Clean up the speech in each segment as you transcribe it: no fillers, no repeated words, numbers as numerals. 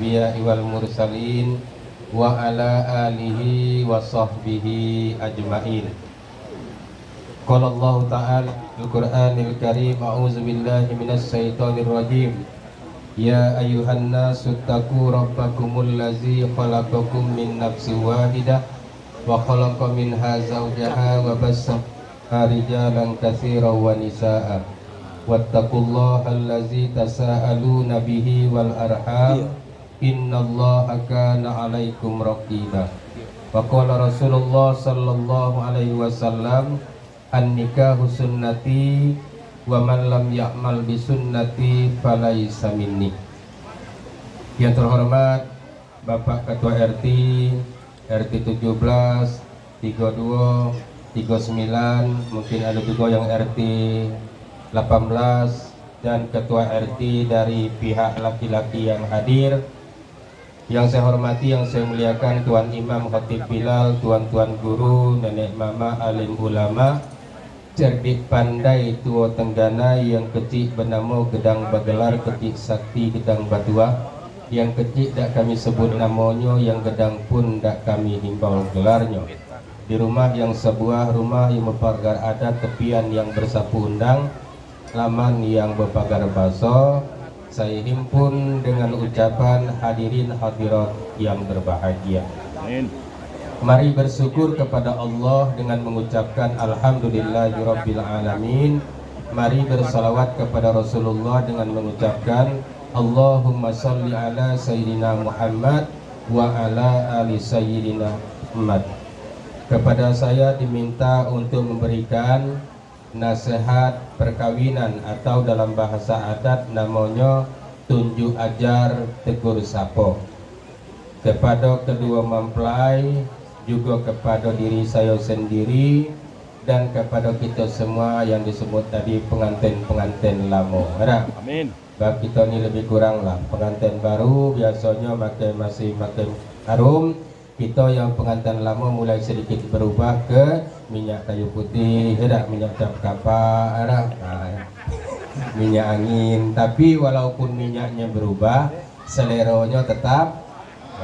anbiya'i wal mursalin wa ala alihi wa sahbihi ajma'in. Qala Allah ta'ala fil Qur'anil Karim, a'udzu billahi minasy syaithanir rajim. Ya ayyuhan nasu taqu rabbakumul ladzi khalaqakum min nafsin wahidah wa khalaqa minha zawjaha wa bassa rijalan katsiran wa nisaa'a wattaqullaha allazi tasaaluna bihi wal arham innallaha kana 'alaikum raqiba. Wa qala Rasulullah sallallahu alaihi wasallam, an-nikahu sunnati wa man lam ya'mal bi sunnati falaisa minni. Yang terhormat Bapak Ketua RT 17, 32, 39, mungkin ada juga yang RT 18 dan Ketua RT dari pihak laki-laki yang hadir. Yang saya hormati, yang saya muliakan Tuan Imam Khatib Bilal, tuan-tuan guru, nenek mama, alim ulama, cerdik pandai tua tenggana, yang kecil bernama Gedang Bagelar, kecil sakti Gedang Batua, yang kecil tak kami sebut namanya, yang gedang pun tak kami himbau gelarnya. Di rumah yang sebuah rumah yang berpagar adat, tepian yang bersapu undang, laman yang berpagar baso, saya himpun dengan ucapan hadirin hadirat yang berbahagia. Amin. Mari bersyukur kepada Allah dengan mengucapkan alhamdulillahirabbil alamin. Mari bersalawat kepada Rasulullah dengan mengucapkan Allahumma sholli ala sayyidina Muhammad wa ala ali sayyidina Muhammad. Kepada saya diminta untuk memberikan nasihat perkawinan atau dalam bahasa adat namanya tunjuk ajar tegur sapo, kepada kedua mempelai, juga kepada diri saya sendiri dan kepada kita semua yang disebut tadi pengantin-pengantin lama. Amin. Bab kita ni lebih kurang lah pengantin baru biasanya masih makin harum. Kita yang pengantin lama mulai sedikit berubah ke minyak kayu putih, minyak cap kapak, minyak angin. Tapi walaupun minyaknya berubah, seleranya tetap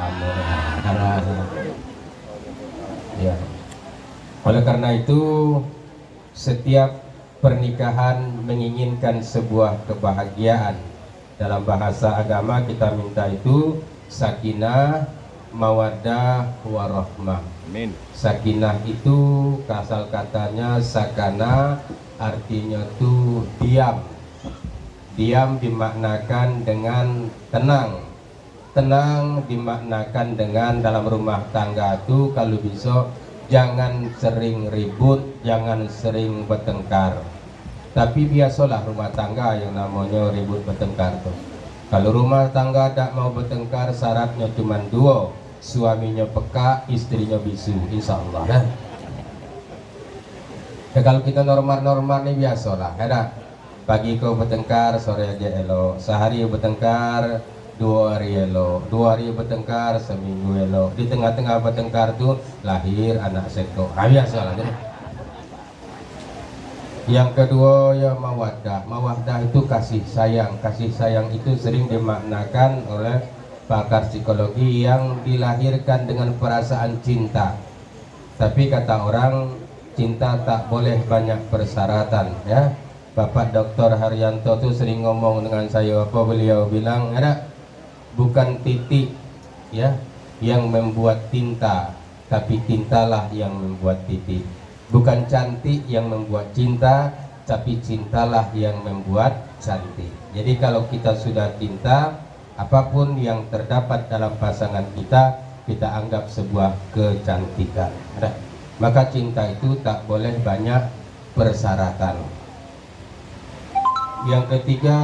lama. Ya. Oleh karena itu, setiap pernikahan menginginkan sebuah kebahagiaan. Dalam bahasa agama kita minta itu sakinah, mawaddah, warahmah. Amin. Sakinah itu asal katanya sakana, artinya tuh diam. Diam dimaknakan dengan tenang. Tenang dimaknakan dengan dalam rumah tangga tuh kalau bisa jangan sering ribut, jangan sering bertengkar. Tapi biasalah rumah tangga yang namanya ribut bertengkar tuh. Kalau rumah tangga tak mau bertengkar, syaratnya cuma dua, suaminya peka, istrinya bisu, insya Allah. Ya, kalau kita normal-normal nih biasalah, pagi kau bertengkar, sore aja elok, sehari bertengkar, 2 hari elok, 2 hari bertengkar, seminggu elok, di tengah-tengah bertengkar tuh lahir anak seko, biasalah. Yang kedua ya mawaddah. Mawaddah itu kasih sayang. Kasih sayang itu sering dimaknakan oleh pakar psikologi yang dilahirkan dengan perasaan cinta. Tapi kata orang, cinta tak boleh banyak persyaratan, ya. Bapak Dr. Haryanto tuh sering ngomong dengan saya, apa beliau bilang, bukan titik ya yang membuat tinta, tapi tintalah yang membuat titik. Bukan cantik yang membuat cinta, tapi cintalah yang membuat cantik. Jadi kalau kita sudah cinta, apapun yang terdapat dalam pasangan kita, kita anggap sebuah kecantikan. Maka cinta itu tak boleh banyak persyaratan. Yang ketiga,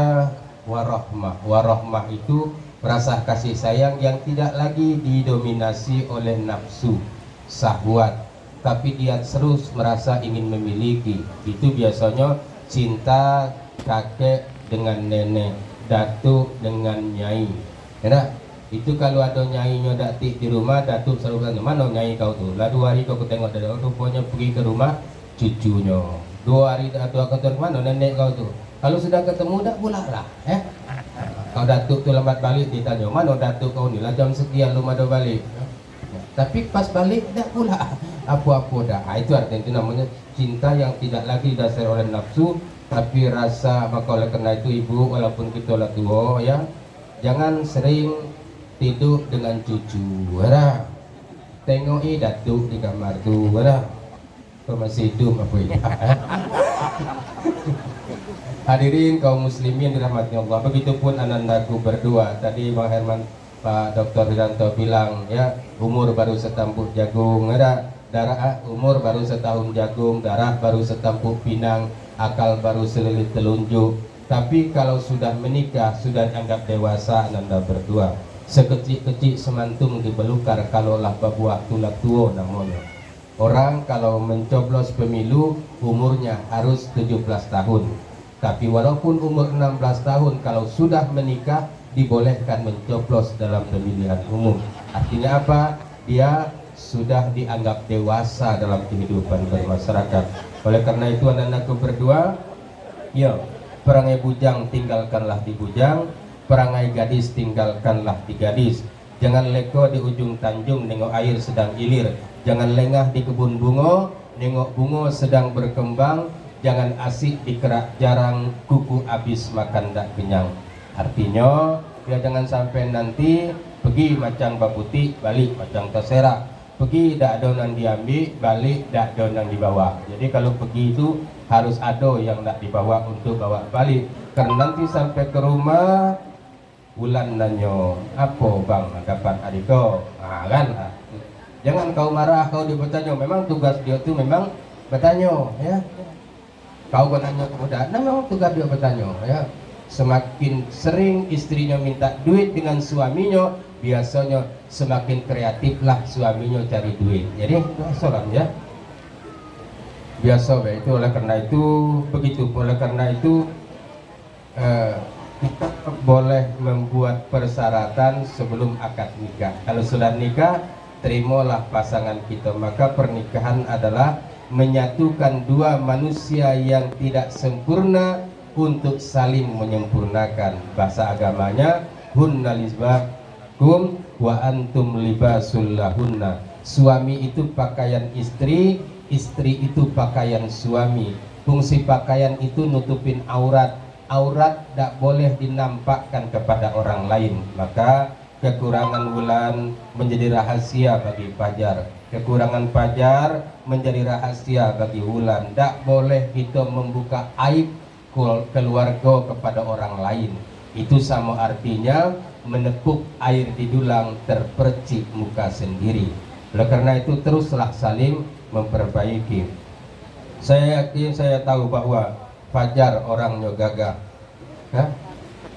warahmah. Warahmah itu rasa kasih sayang yang tidak lagi didominasi oleh nafsu, syahwat, tapi dia terus merasa ingin memiliki. Itu biasanya cinta kakek dengan nenek, datuk dengan nyai. Itu kalau ada nyainya datik di rumah, datuk selalu tanya, mana nyai kau tuh? Lah 2 hari kau tengok dari rupanya pergi ke rumah cucunya. 2 hari datuk kau tengok mana nenek kau tuh? Kalau sudah ketemu dah pula lah. Kau datuk tu lambat balik, ditanya, mana datuk kau ni lah jam sekian lu mada balik. Tapi pas balik dah pula apa-apa dah. Itu artinya, itu namanya cinta yang tidak lagi didasari oleh nafsu, tapi rasa. Maka oleh karena itu ibu, walaupun kita lah tua ya, jangan sering tidur dengan cucu. Tengoki datuk di kamar tu. Kau masih hidup apa ini? Hadirin kaum muslimin dirahmati Allah. Begitupun anandaku berdua. Tadi Bang Herman, Pak Dr. Wiranto bilang ya, umur baru setampuk jagung, darah umur baru setahun jagung, darah baru setampuk pinang, akal baru selilit telunjuk. Tapi kalau sudah menikah, sudah dianggap dewasa ananda berdua. Sekecil-kecil semantung dibelukar, kalaulah babuah tulak tuo namanya. Orang kalau mencoblos pemilu umurnya harus 17 tahun. Tapi walaupun umur 16 tahun, kalau sudah menikah dibolehkan mencoblos dalam pemilihan umum. Artinya apa? Dia sudah dianggap dewasa dalam kehidupan bermasyarakat. Oleh karena itu anak-anakku berdua, ya, perangai bujang tinggalkanlah di bujang, perangai gadis tinggalkanlah di gadis. Jangan leko di ujung tanjung nengok air sedang gilir. Jangan lengah di kebun bunga, nengok bunga sedang berkembang. Jangan asik di kerak jarang, kuku habis makan tak kenyang. Artinya, ya jangan sampai nanti pergi macam baputi, balik macam terserak. Pergi dak adonan diambil, balik dak adonan dibawa. Jadi kalau pergi itu harus ada yang nak dibawa untuk bawa balik. Karena nanti sampai ke rumah, Wulan nanyo, apa bang dapat adik kau? Kan? Jangan kau marah, kau dia bertanya. Memang tugas dia tu memang bertanya, ya. Kau nanya kemudian, memang tugas dia bertanya, ya. Semakin sering istrinya minta duit dengan suaminya, biasanya semakin kreatiflah suaminya cari duit. Jadi soalan ya. Biasa, itu oleh karena itu begitu. Oleh karena itu kita boleh membuat persyaratan sebelum akad nikah. Kalau sudah nikah, terimalah pasangan kita. Maka pernikahan adalah menyatukan dua manusia yang tidak sempurna untuk saling menyempurnakan. Bahasa agamanya, hunna lisbakum wa antum libasul lahunna. Suami itu pakaian istri, istri itu pakaian suami. Fungsi pakaian itu nutupin aurat. Aurat tidak boleh dinampakkan kepada orang lain. Maka kekurangan Wulan menjadi rahasia bagi Fajar. Kekurangan Fajar menjadi rahasia bagi Wulan. Tidak boleh kita membuka aib keluarga kepada orang lain. Itu sama artinya menekuk air di dulang terpercik muka sendiri. Oleh karena itu teruslah saling memperbaiki. Saya yakin, saya tahu bahwa Fajar orangnya gagah,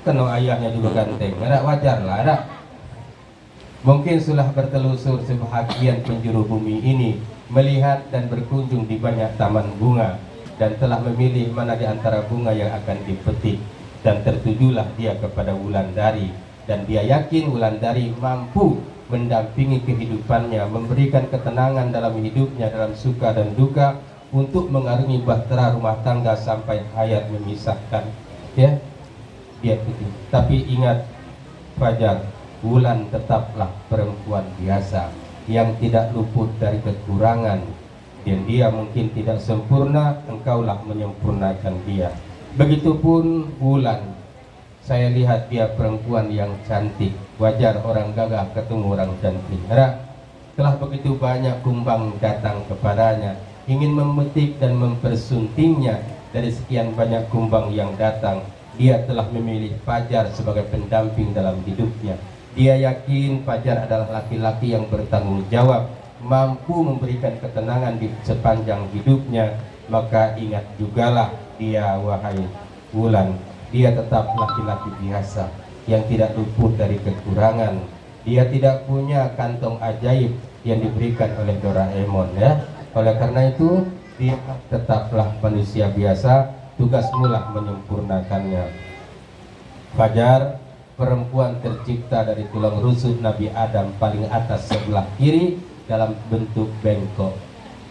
kena ayahnya juga ganteng, ada wajar lah, ada. Mungkin sudah bertelusur sebahagian penjuru bumi ini, melihat dan berkunjung di banyak taman bunga, dan telah memilih mana di antara bunga yang akan dipetik, dan tertujulah dia kepada Wulandari, dan dia yakin Wulandari mampu mendampingi kehidupannya, memberikan ketenangan dalam hidupnya, dalam suka dan duka, untuk mengarungi bahtera rumah tangga sampai hayat memisahkan, ya. Dia itu. Tapi ingat Fajar, Wulan tetaplah perempuan biasa yang tidak luput dari kekurangan, dan dia mungkin tidak sempurna, engkaulah menyempurnakan dia. Begitupun Wulan, saya lihat dia perempuan yang cantik. Wajar orang gagah ketemu orang cantik. Telah begitu banyak kumbang datang kepadanya, ingin memetik dan mempersuntingnya. Dari sekian banyak kumbang yang datang, dia telah memilih Fajar sebagai pendamping dalam hidupnya. Dia yakin Fajar adalah laki-laki yang bertanggung jawab, mampu memberikan ketenangan di sepanjang hidupnya. Maka ingat jugalah dia, wahai Wulan, dia tetap laki-laki biasa yang tidak luput dari kekurangan. Dia tidak punya kantong ajaib yang diberikan oleh Doraemon, ya. Oleh karena itu, dia tetaplah manusia biasa, tugasmu lah menyempurnakannya. Fajar, perempuan tercipta dari tulang rusuk Nabi Adam paling atas sebelah kiri dalam bentuk bengkok.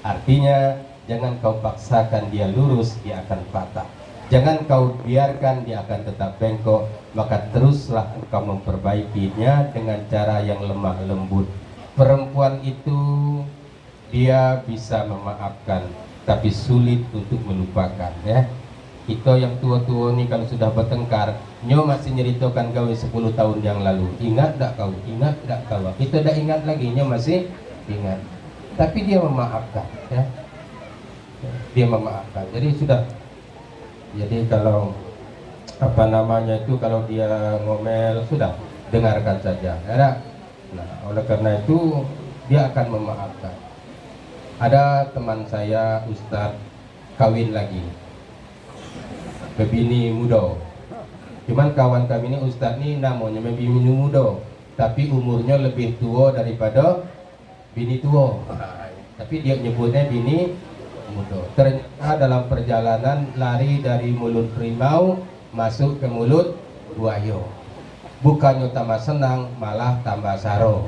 Artinya, jangan kau paksakan dia lurus, dia akan patah. Jangan kau biarkan dia akan tetap bengkok, maka teruslah engkau memperbaikinya dengan cara yang lemah lembut. Perempuan itu dia bisa memaafkan, tapi sulit untuk melupakan, ya. Itu yang tua-tua nih kalau sudah bertengkar, nyo masih nyeritakan kau 10 tahun yang lalu. Ingat tak kau? Ingat tak kau? Kita dah ingat lagi, nyo masih ingat. Tapi dia memaafkan, ya. Dia memaafkan. Jadi sudah. Jadi kalau apa namanya itu, kalau dia ngomel sudah dengarkan saja, ya. Nah, oleh karena itu dia akan memaafkan. Ada teman saya Ustadz kawin lagi, bebini muda. Cuman kawan kami ini Ustadz ini namanya bebini muda, tapi umurnya lebih tua daripada bini tua. Tapi dia menyebutnya bini muda. Ternyata dalam perjalanan lari dari mulut harimau masuk ke mulut buaya. Bukannya tambah senang, malah tambah saro,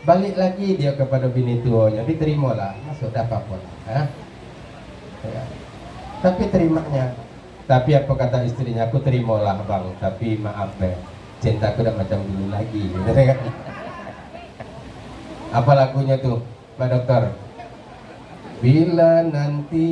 Balik lagi dia kepada bini tuanya, diterimalah, masuk dapat pun, ya. Tapi terimanya. Tapi apa kata istrinya, aku terimalah bang, tapi maaf cintaku udah macam dulu lagi. Apa lagunya tuh, Pak Dokter? Bila nanti